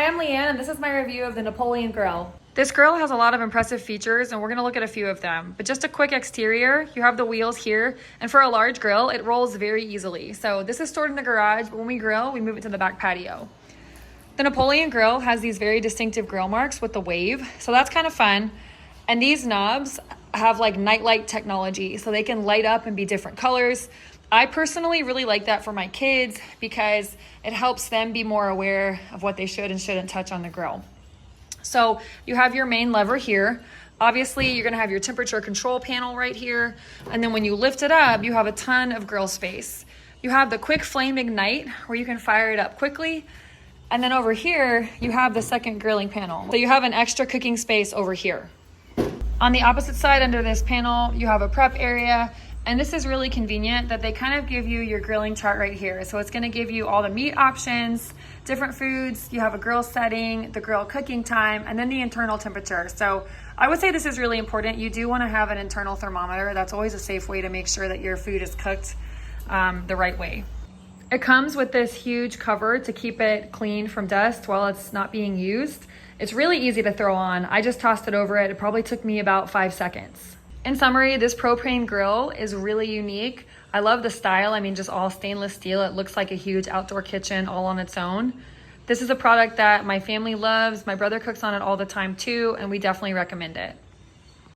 Hi, I'm Leanne, and this is my review of the Napoleon Grill. This grill has a lot of impressive features, and we're gonna look at a few of them. But just a quick exterior, you have the wheels here, and for a large grill, it rolls very easily. So this is stored in the garage, but when we grill, we move it to the back patio. The Napoleon Grill has these very distinctive grill marks with the wave, so that's kind of fun. And these knobs have like nightlight technology, so they can light up and be different colors. I personally really like that for my kids because it helps them be more aware of what they should and shouldn't touch on the grill. So you have your main lever here. Obviously, you're gonna have your temperature control panel right here. And then when you lift it up, you have a ton of grill space. You have the quick flame ignite where you can fire it up quickly. And then over here, you have the second grilling panel. So you have an extra cooking space over here. On the opposite side under this panel, you have a prep area. And this is really convenient that they kind of give you your grilling chart right here. So it's gonna give you all the meat options, different foods, you have a grill setting, the grill cooking time, and then the internal temperature. So I would say this is really important. You do wanna have an internal thermometer. That's always a safe way to make sure that your food is cooked the right way. It comes with this huge cover to keep it clean from dust while it's not being used. It's really easy to throw on. I just tossed it over it. It probably took me about 5 seconds. In summary, this propane grill is really unique. I love the style. I mean, just all stainless steel. It looks like a huge outdoor kitchen all on its own. This is a product that my family loves. My brother cooks on it all the time too, and we definitely recommend it.